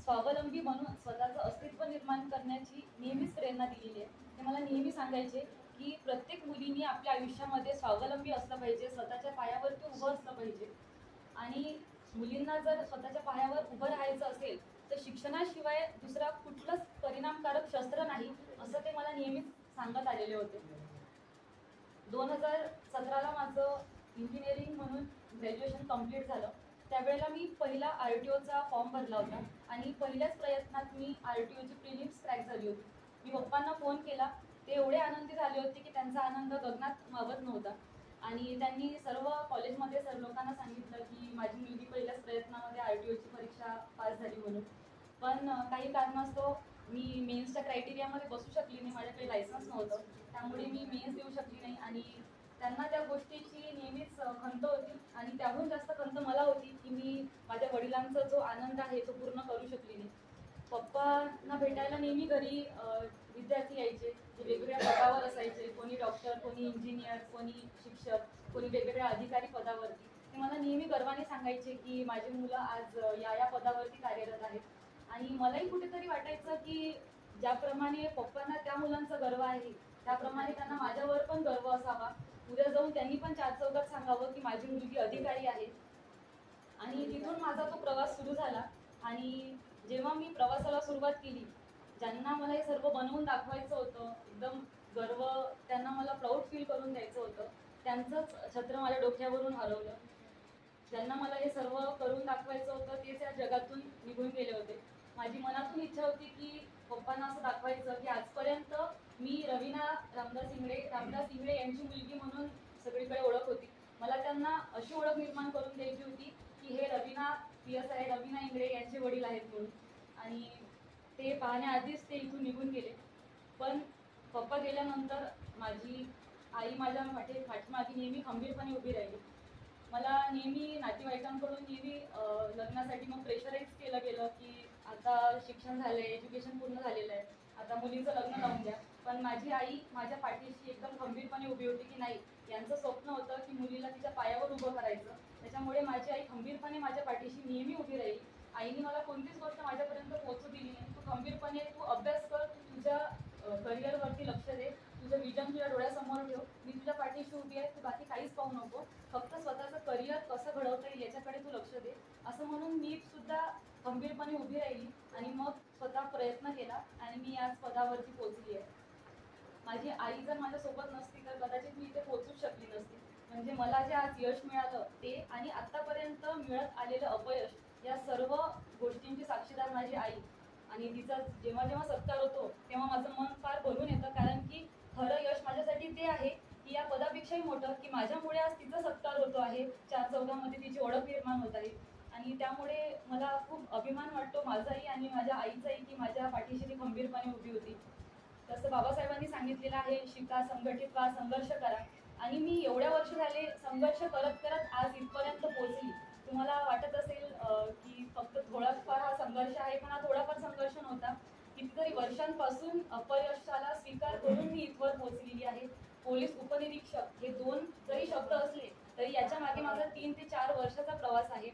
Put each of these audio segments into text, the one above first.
स्वावलंबी बनून स्वतःचं अस्तित्व निर्माण करण्याची नेहमीच प्रेरणा दिलेली आहे. ते मला नेहमी सांगायचे की प्रत्येक मुलीने आपल्या आयुष्यामध्ये स्वावलंबी असलं पाहिजे, स्वतःच्या पायावरती उभं असलं पाहिजे. आणि मुलींना जर स्वतःच्या पायावर उभं राहायचं असेल तर शिक्षणाशिवाय दुसरा कुठलंच परिणामकारक शस्त्र नाही, असं ते मला नेहमीच सांगत आलेले होते. 2017ला माझं इंजिनिअरिंग म्हणून ग्रॅज्युएशन कंप्लीट झालं. त्यावेळेला मी पहिला RTOचा फॉर्म भरला होता आणि पहिल्याच प्रयत्नात मी RTOची प्रिलिम्स क्रॅक झाली होती. मी पप्पांना फोन केला. ते एवढे आनंदी झाले होते की त्यांचा आनंद गगनात मावत नव्हता. आणि त्यांनी सर्व कॉलेजमध्ये सर्व लोकांना सांगितलं की माझी मुलगी पहिल्याच प्रयत्नामध्ये RTOची परीक्षा पास झाली म्हणून. पण काही कारणास्तव मी मेन्सच्या क्रायटेरियामध्ये बसू शकली नाही. माझ्याकडे लायसन्स नव्हतं, त्यामुळे मी मेन्स देऊ शकली नाही. आणि त्यांना त्या गोष्टीची नेहमीच खंत होती आणि त्याहून जास्त खंत मला होती की मी माझ्या वडिलांचा जो आनंद आहे तो पूर्ण करू शकली नाही. पप्पांना भेटायला नेहमी घरी विद्यार्थी यायचे, जे वेगवेगळ्या पदावर असायचे. कोणी डॉक्टर, कोणी इंजिनियर, कोणी शिक्षक, कोणी वेगवेगळ्या अधिकारी पदावरती. ते मला नेहमी गर्वाने सांगायचे की माझी मुलं आज या पदावरती कार्यरत आहेत. आणि मलाही कुठेतरी वाटायचं की ज्याप्रमाणे पप्पांना त्या मुलांचा गर्व आहे त्याप्रमाणे त्यांना माझ्यावर पण गर्व असावा. उद्या जाऊन त्यांनी पण चार चौघात सांगावं की माझी मुलगी अधिकारी आहे. आणि तिथून माझा तो प्रवास सुरू झाला. आणि जेव्हा मी प्रवासाला सुरुवात केली, ज्यांना मला हे सर्व बनवून दाखवायचं होतं, एकदम गर्व त्यांना मला प्राऊड फील करून द्यायचं होतं, त्यांचंच छत्र माझ्या डोक्यावरून हरवलं. ज्यांना मला हे सर्व करून दाखवायचं होतं तेच या जगातून निघून गेले होते. माझी मनातून इच्छा होती की पप्पांना असं दाखवायचं की आजपर्यंत मी रवीना रामदास इंगळे यांची मुलगी म्हणून सगळीकडे ओळख होती. मला त्यांना अशी ओळख निर्माण करून द्यायची होती की हे रवीना PSI रवीना इंगळे यांचे वडील आहेत म्हणून. आणि ते पाहण्याआधीच ते इथून निघून गेले. पण पप्पा गेल्यानंतर माझी आई माझ्या पाठीमागे नेहमी खंबीरपणे उभी राहिली. मला नेहमी नातेवाईकांकडून नेहमी लग्नासाठी मग प्रेशराईज केलं गेलं की आता शिक्षण झालंय, एज्युकेशन पूर्ण झालेलं आहे, आता मुलीचं लग्न लावून द्या. पण माझी आई माझ्या पाठीशी एकदम खंबीरपणे उभी होती की नाही, यांचं स्वप्न होतं की मुलीला तिच्या पायावर उभं करायचं. त्याच्यामुळे माझी आई खंबीरपणे माझ्या पाठीशी नेहमी उभी राहील. आईने मला कोणतीच गोष्ट माझ्यापर्यंत पोहोचू दिली नाही. तू खंबीरपणे तू अभ्यास कर, तू तुझ्या करिअरवरती लक्ष दे, तुझं विजन तुझ्या डोळ्यासमोर ठेव, मी तुझ्या पाठीशी उभी आहे, तू बाकी काहीच पाहू नको, फक्त स्वतःचं करिअर कसं घडवता येईल याच्याकडे तू लक्ष दे. असं म्हणून मी सुद्धा खंबीरपणे उभी राहिली आणि मग स्वतः प्रयत्न केला आणि मी आज पदावरती पोहोचली आहे. माझी आई जर माझ्यासोबत नसती तर कदाचित मी इथे पोहोचूच शकली नसती. म्हणजे मला जे आज यश मिळालं ते आणि आत्तापर्यंत मिळत आलेलं अपयश या सर्व गोष्टींची साक्षीदार माझी आई. आणि तिचा जेव्हा जेव्हा सत्कार होतो तेव्हा माझं मन फार भरून येतं, कारण की खरं यश माझ्यासाठी ते आहे की या पदापेक्षाही मोठं की माझ्यामुळे आज तिचा सत्कार होतो आहे, चार चौघांमध्ये तिची ओळख निर्माण होत आहे. आणि त्यामुळे मला खूप अभिमान वाटतो माझाही आणि माझ्या आईचाही की माझ्या पाठीशी ती खंबीरपणे उभी होती. तसं बाबासाहेबांनी सांगितलेलं आहे, शिका, संघटित व्हा, संघर्ष करा. आणि मी एवढ्या वर्ष झाले संघर्ष करत करत आज इथपर्यंत पोहोचली. तुम्हाला वाटत असेल की फक्त थोडाफार हा संघर्ष आहे, पण हा थोडाफार संघर्ष नव्हता. कितीतरी वर्षांपासून अपयशाला स्वीकार करून मी इथवर पोहोचलेली आहे. पोलीस उपनिरीक्षक हे दोन जरी शब्द असले तरी याच्या मागे माझा 3 ते 4 वर्षाचा प्रवास आहे.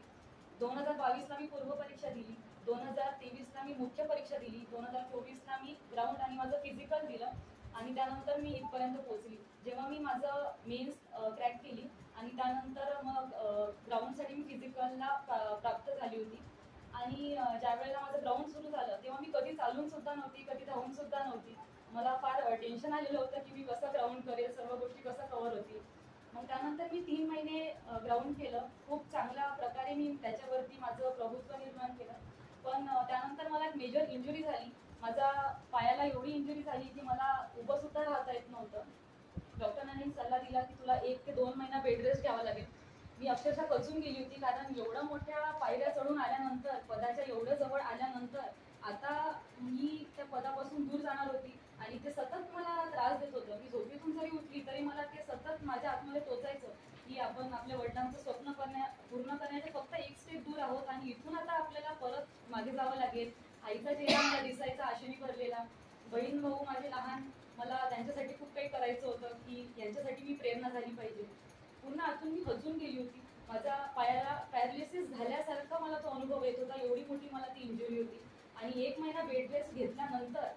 2022ला मी पूर्व परीक्षा दिली, 2023ला मी मुख्य परीक्षा दिली, 2024ला मी ग्राउंड आणि माझं फिजिकल दिलं आणि त्यानंतर मी इथपर्यंत पोहोचली. जेव्हा मी माझं मेन्स क्रॅक केली आणि त्यानंतर मग ग्राउंडसाठी मी फिजिकलला प्राप्त झाली होती. आणि ज्या वेळेला माझं ग्राउंड सुरू झालं तेव्हा मी कधी चालून सुद्धा नव्हती, कधी धावून सुद्धा नव्हती. मला फार टेन्शन आलेलं होतं की मी कसं ग्राउंड करेल, सर्व गोष्टी कसं कव्हर होतील. मग त्यानंतर मी 3 महिने ग्राउंड केलं. खूप चांगल्या प्रकारे मी त्याच्यावरती माझं प्रभुत्व निर्माण केलं. पण त्यानंतर मला एक मेजर इंजुरी झाली. माझ्या पायाला एवढी इंजुरी झाली की मला उभं सुद्धा राहता येत नव्हतं. डॉक्टरांनी सल्ला दिला की तुला 1 ते 2 महिना बेड रेस्ट घ्यावा लागेल. मी अक्षरशः खचून गेली होती, कारण एवढ्या मोठ्या पायऱ्या चढून आल्यानंतर, पदाच्या एवढ्या जवळ आल्यानंतर आता मी त्या पदापासून दूर जाणार होती आणि ते सतत मला त्रास देत होतं. मी झोपेतून जरी उठली तरी मला ते सतत माझ्या आतमध्ये टोचायचं की आपण आपल्या वडिलांचं स्वप्न पूर्ण करण्याचे फक्त एक स्टेप दूर आहोत आणि इथून आता आपल्याला परत मागे जावं लागेल. आईचा चेहरा मला दिसायचा आशेने भरलेला, बहीण भाऊ माझे लहान, मला त्यांच्यासाठी खूप काही करायचं होतं की यांच्यासाठी मी प्रेरणा झाली पाहिजे. पूर्ण आतून मी खचून गेली होती. माझ्या पायाला पॅरालिसिस झाल्यासारखा मला तो अनुभव येत होता, एवढी मोठी मला ती इंजुरी होती. आणि 1 महिना बेड रेस्ट घेतल्यानंतर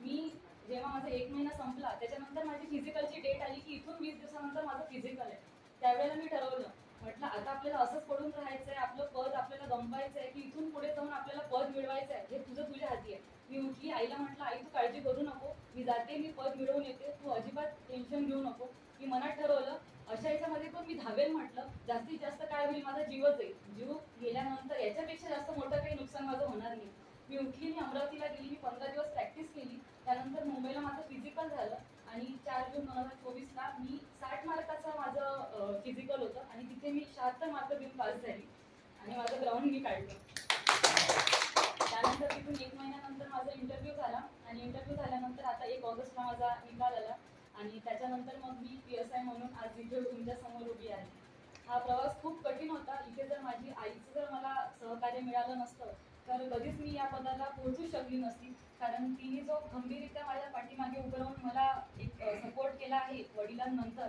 मी जेव्हा माझा 1 महिना संपला त्याच्यानंतर माझी फिजिकलची डेट आली की इथून 20 दिवसानंतर माझं फिजिकल आहे. त्यावेळेला मी ठरवलं, म्हटलं आता आपल्याला असंच पडून राहायचं आहे, आपलं पद आपल्याला गमवायचं आहे की इथून पुढे जाऊन आपल्याला पद मिळवायचं आहे, हे तुझ्या हाती आहे. मी उठली, आईला म्हटलं आई तू काळजी करू नको, मी जाते, मी पद मिळवून येते, तू अजिबात टेन्शन घेऊ नको. मी मनात ठरवलं अशा याच्यामध्ये पण मी धावेल, म्हटलं जास्तीत जास्त काय होईल माझा जीवच जाईल, जीव गेल्यानंतर याच्यापेक्षा जास्त मोठं काही नुकसान माझं होणार नाही. मी उठली, मी अमरावतीला गेली, मी 15 दिवस प्रॅक्टिस केली. त्यानंतर मुंबईला माझं फिजिकल झालं आणि 4 जून 2024ला मी 60 मार्काचं माझं फिजिकल होतं आणि तिथे मी 76 मार्क घेऊन पास झाली आणि माझं ग्राउंड मी काढलं. त्यानंतर तिथून 1 महिन्यानंतर माझा इंटरव्ह्यू झाला आणि इंटरव्ह्यू झाल्यानंतर आता 1 ऑगस्टला माझा निकाल आला आणि त्याच्यानंतर मग मी PSI म्हणून आज इथे तुमच्या समोर उभी आहे. हा प्रवास खूप कठीण होता. इथे जर माझी आईचं जर मला सहकार्य मिळालं नसतं तर कधीच मी या पदाला पोहोचू शकली नसती, कारण तिने जो खंबीररित्या माझ्या पाठीमागे उभं राहून मला एक सपोर्ट केला आहे वडिलांनंतर,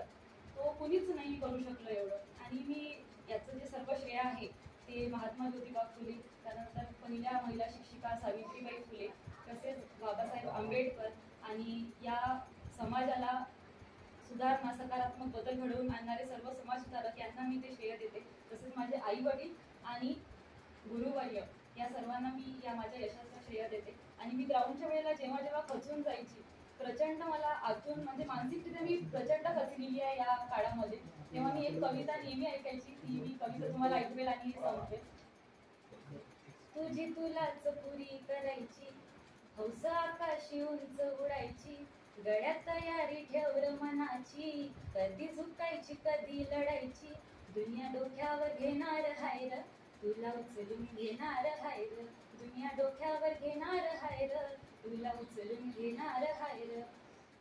तो कुणीच नाही करू शकलं एवढं. आणि मी याचं जे सर्व श्रेय आहे ते महात्मा ज्योतिबा फुले, त्यानंतर पहिल्या महिला शिक्षिका सावित्रीबाई फुले, तसेच बाबासाहेब आंबेडकर आणि या समाजाला सुधारणा सकारात्मक बदल घडवून आणणारे सर्व समाजसुधारक यांना मी ते श्रेय देते. तसेच माझे आई वडील आणि गुरुवर्य या सर्वांना मी या माझ्या यशाचं श्रेय देते. आणि मी ग्राउंडच्या वेळेला जेव्हा जेव्हा खचून जायची, प्रचंड मला आतून म्हणजे मानसिकरित्या मी प्रचंड खचलेली आहे या काळामध्ये, तेव्हा मी एक कविता नेहमी ऐकायची. ती मी कविता तुम्हाला ऐकवेल आणि सांगते. तुझी तुलाच पुरी करायची, हौस आकाशी उंच उडायची, गळ्यात तयारी ठेवर मनाची, कधी झुकायची कधी लढायची, दुनिया डोक्यावर घेणार हायर, तुला उचलून घेणार हायर, दुनिया डोक्यावर घेणार हायर, तुला उचलून घेणार हायर.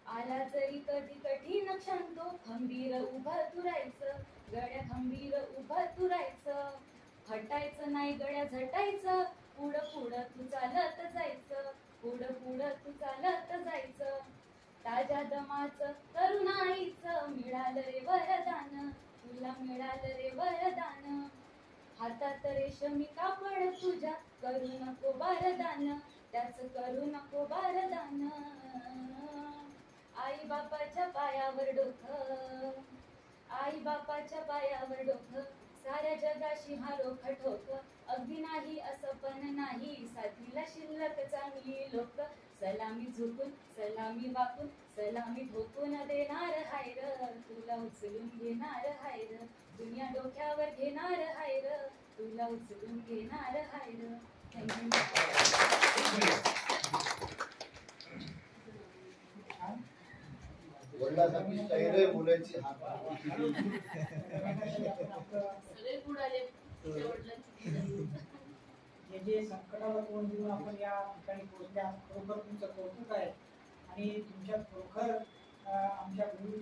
आला जरी कधी कठीण क्षण तो खंबीर उभं तुरायचं, गड्या खंबीर उभं तुरायचं, हटायचं नाही गड्या झटायचं, पुढं पुढं तू चालत जायचं, पुढं पुढं तू चालत जायचं. ताज्या दमाचं तरुणाईचं मिळालं रे वरदान, तुला मिळालं रे वरदान, हातात रेशमी कापड तुझ्या करू नको बारदान, त्याचं करू नको बारदान. आई बापाच्या पायावर डोकं, आई बापाच्या पायावर डोकं, साऱ्या जगाशी हारो खटोक, अगदी नाही असं पण नाही, साथीला शिल्लक चांगली लोक, सलामी झुकून सलामी वाकून सलामी ठोकून देणार हायर, तुला उचलून घेणार हायर, दुनिया डोक्यावर घेणार हायर, तुला उचलून घेणार हायर. वडिलांसाठी सैर बोलायची जे संकटाला तोंड देऊन आपण या ठिकाणी पोहोचल्या, खरोखर तुमचं कौतुक आहे आणि तुमच्या खरोखर आमच्या गुरु